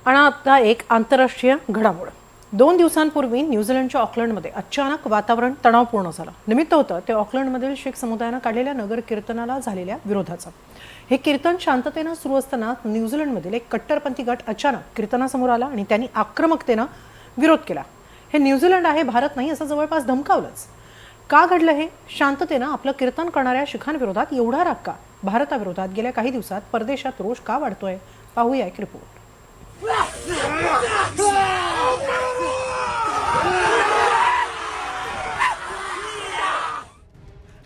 आणि आता एक आंतरराष्ट्रीय घडामोड। 2 दिवसांपूर्वी न्यूझीलंडच्या ऑकलंडमध्ये अचानक वातावरण तणावपूर्ण झालं। निमित्त होतं ते ऑकलंडमधील शीख समुदायानं काढलेल्या नगर कीर्तनाला झालेल्या विरोधाचं। हे कीर्तन शांततेनं सुरू असताना न्यूझीलंडमधील एक कट्टरपंथी गट अचानक कीर्तनासमोर आला आणि त्यांनी आक्रमकतेनं विरोध केला। हे न्यूझीलंड आहे, भारत नाही असं जवळपास धमकावलंच। का घडलं हे? शांततेनं आपलं कीर्तन करणाऱ्या शीखांविरोधात एवढा राग का? भारताविरोधात गेल्या काही दिवसात परदेशात रोष का वाढतोय? पाहूया एक रिपोर्ट।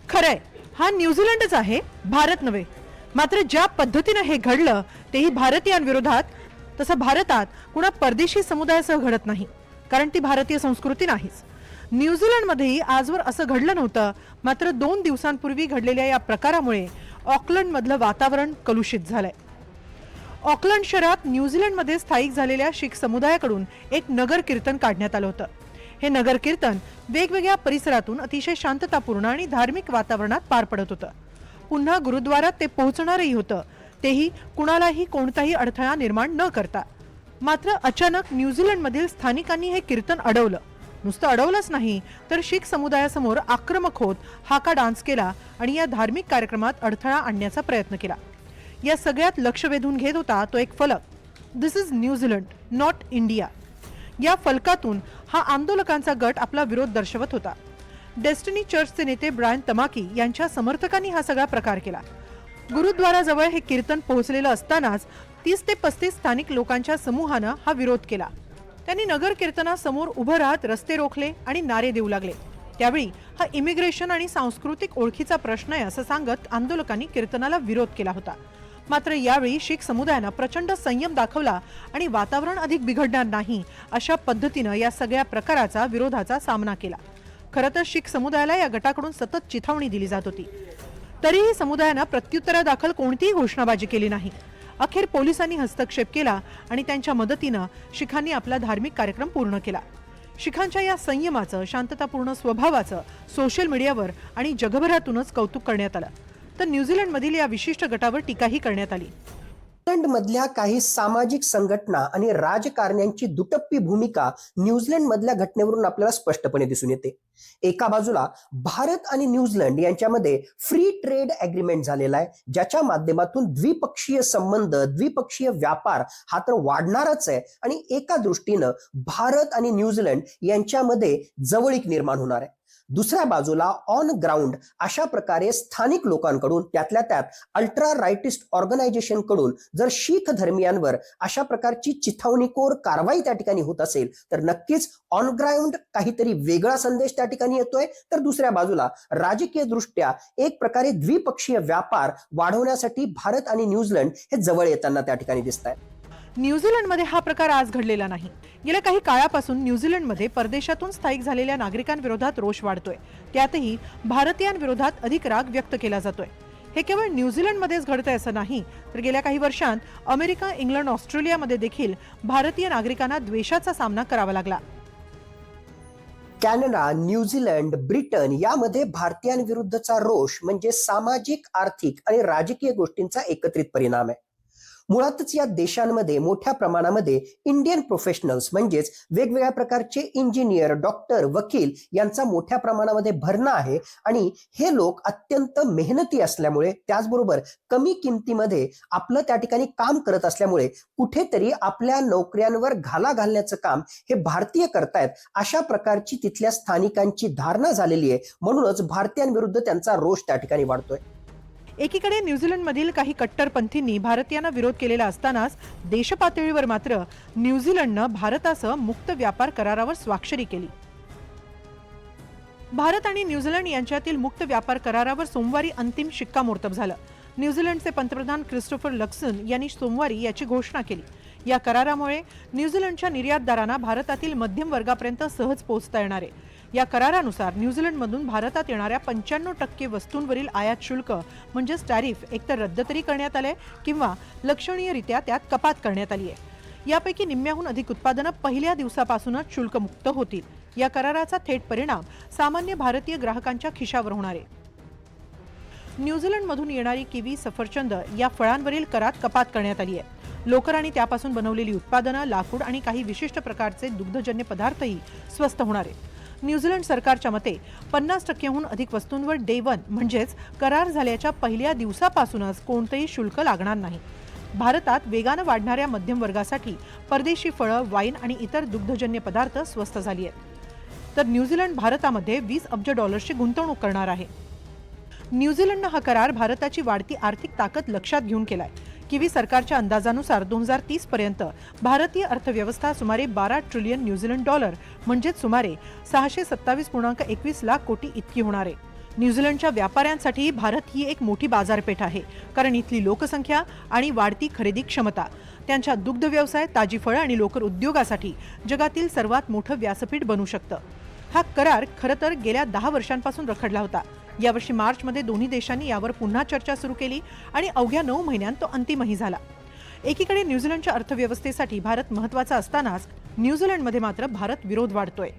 खरंय, हा न्यूझीलंडच आहे, भारत नव्हे। मात्र ज्या पद्धतीने हे घडलं तेही भारतीयांविरोधात, तसं भारतात कुणा परदेशी समुदायासह घडत नाही, कारण ती भारतीय संस्कृती नाहीच। न्यूझीलंडमध्येही आजवर असं घडलं नव्हतं। मात्र 2 दिवसांपूर्वी घडलेल्या या प्रकारामुळे ऑकलंडमधलं वातावरण कलुषित झालंय। ऑकलंड शहरात न्यूझीलंडमध्ये स्थायिक झालेल्या शीख समुदायाकडून एक नगर कीर्तन काढण्यात आलं होतं। हे नगर कीर्तन वेगवेगळ्या परिसरातून अतिशय शांततापूर्ण आणि धार्मिक वातावरणात पार पडत होतं। पुन्हा गुरुद्वारात ते पोहोचणारही होतं, तेही कुणालाही कोणताही अडथळा निर्माण न करता। मात्र अचानक न्यूझीलंडमधील स्थानिकांनी हे कीर्तन अडवलं। नुसतं अडवलंच नाही, तर शीख समुदायासमोर आक्रमक होत हाका डान्स केला आणि या धार्मिक कार्यक्रमात अडथळा आणण्याचा प्रयत्न केला। या सगळ्यात लक्ष वेधून घेत होता तो एक फलक, दिस इज न्यूझीलंड, नॉट इंडिया। या फलकातून हा आंदोलकांचा गट आपला विरोध दर्शवत होता। डेस्टिनी चर्चचे नेते ब्रायन तमाकी यांच्या समर्थकांनी हा सगळा प्रकार केला। गुरुद्वाराजवळ हे कीर्तन पोहोचलेलं असतानाच 30 ते 35 स्थानिक लोकांच्या समूहानं हा विरोध केला। त्यांनी नगर कीर्तनासमोर उभं राहत रस्ते रोखले आणि नारे देऊ लागले। त्यावेळी हा इमिग्रेशन आणि सांस्कृतिक ओळखीचा प्रश्न आहे असं सांगत आंदोलकांनी कीर्तनाला विरोध केला होता। मात्र यावेळी शीख समुदायानं प्रचंड संयम दाखवला आणि वातावरण अधिक बिघडणार नाही अशा पद्धतीनं या सगळ्या प्रकाराचा विरोधाचा सामना केला। खरं तर शीख समुदायाला या गटाकडून सतत चिथावणी दिली जात होती, तरीही समुदायानं प्रत्युत्तरादाखल कोणतीही घोषणाबाजी केली नाही। अखेर पोलिसांनी हस्तक्षेप केला आणि त्यांच्या मदतीनं शीखांनी आपला धार्मिक कार्यक्रम पूर्ण केला। शीखांच्या या संयमाचं, शांततापूर्ण स्वभावाचं सोशल मीडियावर आणि जगभरातूनच कौतुक करण्यात आलं, तर न्यूझीलंडमधील या विशिष्ट गटावर टीकाही करण्यात आली। मधल्या काही सामाजिक संघटना आणि राजकारण्यांची दुटप्पी भूमिका न्यूझीलंड मधल्या घटनेवरून आपल्याला स्पष्टपणे दिसून येते। एका बाजूला भारत आणि न्यूझीलंड यांच्यामध्ये फ्री ट्रेड एग्रीमेंट झालेला आहे, ज्याच्या माध्यमातून द्विपक्षीय संबंध, द्विपक्षीय व्यापार हा तर वाढणारच आहे आणि एका दृष्टीनं भारत आणि न्यूझीलंड यांच्यामध्ये जवळीक निर्माण होणार आहे। दुसऱ्या बाजूला ऑन ग्राउंड अशा प्रकारे स्थानिक लोकांकडून, त्यातल्या त्यात अल्ट्रा राईटिस्ट ऑर्गनायझेशन कडून जर शीख धर्मियांवर अशा प्रकारची चिथावणीखोर कारवाई त्या ठिकाणी होत असेल, तर नक्कीच ऑन ग्राउंड काहीतरी वेगळा संदेश त्या ठिकाणी येतोय। तर दुसऱ्या बाजूला राजकीय दृष्ट्या एक प्रकारे द्विपक्षीय व्यापार वाढवण्यासाठी भारत आणि न्यूझीलंड हे जवळ येताना त्या ठिकाणी दिसत आहे। न्यूझीलंडमध्ये हा प्रकार आज घडलेला नाही। गेल्या काही काळापासून न्यूझीलंडमध्ये परदेशातून स्थायिक झालेल्या नागरिकांविरोधात रोष वाढतोय, त्यातही भारतीयांविरोधात अधिक राग व्यक्त केला जातोय। हे केवळ न्यूझीलंडमध्येच घडतंय असं नाही, तर गेल्या काही वर्षांत अमेरिका, इंग्लंड, ऑस्ट्रेलियामध्ये देखील भारतीय नागरिकांना द्वेषाचा सामना करावा लागला। कॅनडा, न्यूझीलंड, ब्रिटन यामध्ये भारतीयांविरुद्धचा रोष म्हणजे सामाजिक, आर्थिक आणि राजकीय गोष्टींचा एकत्रित परिणाम आहे। मुळातच या देशांमध्ये मोठ्या प्रमाणामध्ये इंडियन प्रोफेशनल्स म्हणजेच वेगवेगळ्या प्रकारचे इंजिनियर, डॉक्टर, वकील यांचा मोठ्या प्रमाणामध्ये भरणा आहे आणि हे लोक अत्यंत मेहनती असल्यामुळे, त्याचबरोबर कमी किमतीमध्ये आपलं त्या ठिकाणी काम करत असल्यामुळे कुठेतरी आपल्या नोकऱ्यांवर घाला घालण्याचं काम हे भारतीय करतायत अशा प्रकारची तिथल्या स्थानिकांची धारणा झालेली आहे। म्हणूनच भारतीयांविरुद्ध त्यांचा रोष त्या ठिकाणी वाढतोय। एकीकडे न्यूझीलंडमधील काही कट्टरपंथींनी भारतीयांना विरोध केलेला असतानाच देशपातळीवर मात्र न्यूझीलंडनं भारतासह मुक्त व्यापार करारावर स्वाक्षरी केली। भारत आणि न्यूझीलंड यांच्यातील मुक्त व्यापार करारावर सोमवारी अंतिम शिक्कामोर्तब झालं। न्यूझीलंडचे पंतप्रधान क्रिस्टोफर लक्सन यांनी सोमवारी याची घोषणा केली। या करारामुळे न्यूझीलंडच्या निर्यातदारांना भारतातील मध्यम वर्गापर्यंत सहज पोहोचता येणार आहे। या करारानुसार न्यूझीलंडमधून भारतात येणाऱ्या 95% वस्तूंवरील आयात शुल्क म्हणजेच टॅरिफ एकतर रद्द तरी करण्यात आले किंवा लक्षणीयरित्या त्यात कपात करण्यात आली आहे। यापैकी निम्म्याहून अधिक उत्पादनं पहिल्या दिवसापासूनच शुल्कमुक्त होतील। या कराराचा थेट परिणाम सामान्य भारतीय ग्राहकांच्या खिशावर होणार आहे। न्यूझीलंडमधून येणारी किवी, सफरचंद या फळांवरील करात कपात करण्यात आली आहे। लोकर आणि त्यापासून बनवलेली उत्पादनं, लाकूड आणि काही विशिष्ट प्रकारचे दुग्धजन्य पदार्थही स्वस्त होणार आहेत. न्यूझीलंड सरकारच्या मते 50%हून अधिक वस्तूंवर डे 1 म्हणजेच करार झाल्याच्या पहिल्या दिवसापासूनच कोणतेही शुल्क लागणार नाही. भारतात वेगानं वाढणाऱ्या मध्यम वर्गासाठी परदेशी फळं, वाईन आणि इतर दुग्धजन्य पदार्थ स्वस्त झाली आहेत. तर न्यूझीलंड भारतामध्ये $20 अब्ज गुंतवणूक करणार आहे. न्यूझीलंडनं हा करार भारताची वाढती आर्थिक ताकद लक्षात घेऊन केलाय. किवी सरकारच्या अंदाजानुसार 2030 पर्यंत भारतीय अर्थव्यवस्था सुमारे $12 ट्रिलियन न्यूझीलंड डॉलर म्हणजेच सुमारे 627.21 लाख कोटी इतकी होणार आहे. न्यूझीलंडच्या व्यापाऱ्यांसाठी भारत ही एक मोठी बाजारपेठ आहे, कारण इथली लोकसंख्या आणि वाढती खरेदी क्षमता त्यांच्या दुग्ध व्यवसाय, ताजी फळं आणि लोकर उद्योगासाठी जगातील सर्वात मोठं व्यासपीठ बनू शकतं. हा करार खरं तर गेल्या 10 वर्षांपासून रखडला होता. यावर्षी मार्चमध्ये दोन्ही देशांनी यावर पुन्हा चर्चा सुरू केली आणि अवघ्या 9 महिन्यांत तो अंतिमही झाला. एकीकडे न्यूझीलंडच्या अर्थव्यवस्थेसाठी भारत महत्त्वाचा असतानाच न्यूझीलंडमध्ये मात्र भारत विरोध वाढतोय.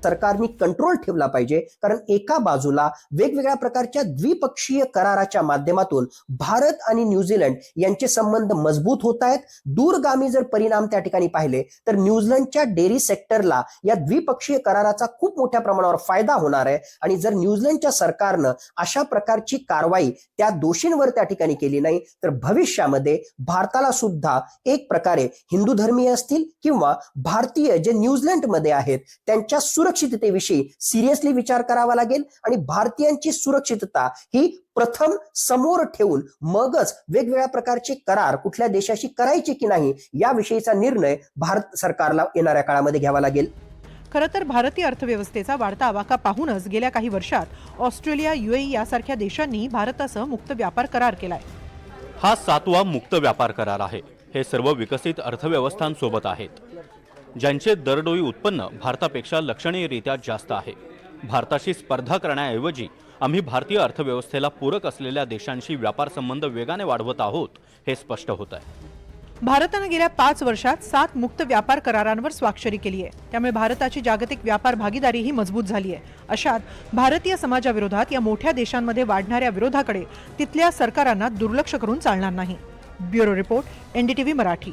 सरकारने कंट्रोल ठेवला पाहिजे, कारण एका बाजूला वेगवेगळ्या प्रकारच्या द्विपक्षीय कराराच्या माध्यमातून भारत आणि न्यूझीलंड यांचे संबंध मजबूत होत आहेत. दूरगामी जर परिणाम त्या ठिकाणी पाहिले तर न्यूझीलंडच्या डेअरी सेक्टरला या द्विपक्षीय कराराचा खूप मोठ्या प्रमाणावर फायदा होणार आहे. आणि जर न्यूझीलंडच्या सरकारनं अशा प्रकारची कारवाई त्या दोषींवर त्या ठिकाणी केली नाही तर भविष्यामध्ये भारताला सुद्धा एक प्रकारे हिंदू धर्मीय असतील किंवा भारतीय जे न्यूझीलंडमध्ये आहेत त्यांच्या सुरक्षिततेविषयी सिरियसली विचार करावा लागेल. आणि भारतीयांची सुरक्षितता ही प्रथम समोर ठेवून मगच वेगवेगळ्या प्रकारचे करार कुठल्या देशाशी करायचे की नाही याविषयीचा निर्णय भारत सरकारला येणाऱ्या काळामध्ये घ्यावा लागेल. खरं तर भारतीय अर्थव्यवस्थेचा वाढता आवाका पाहूनच गेल्या काही वर्षात ऑस्ट्रेलिया, UAE यासारख्या देशांनी भारतासह मुक्त व्यापार करार केलाय. हा 7वा मुक्त व्यापार करार आहे. हे सर्व विकसित अर्थव्यवस्थांसोबत आहेत, ज्यांचे दरडोई उत्पन्न भारतापेक्षा लक्षणीयरित्या जास्त आहे. भारताशी स्पर्धा करण्याऐवजी आम्ही भारतीय अर्थव्यवस्थेला पूरक असलेल्या देशांशी व्यापार संबंध वेगाने वाढवत आहोत हे स्पष्ट होत आहे. भारतानं गेल्या 5 वर्षात 7 मुक्त व्यापार करारांवर स्वाक्षरी केली आहे. त्यामुळे भारताची जागतिक व्यापार भागीदारीही मजबूत झाली आहे. अशात भारतीय समाजाविरोधात या मोठ्या देशांमध्ये वाढणाऱ्या विरोधाकडे तिथल्या सरकारांना दुर्लक्ष करून चालणार नाही. Bureau report, NDTV Marathi.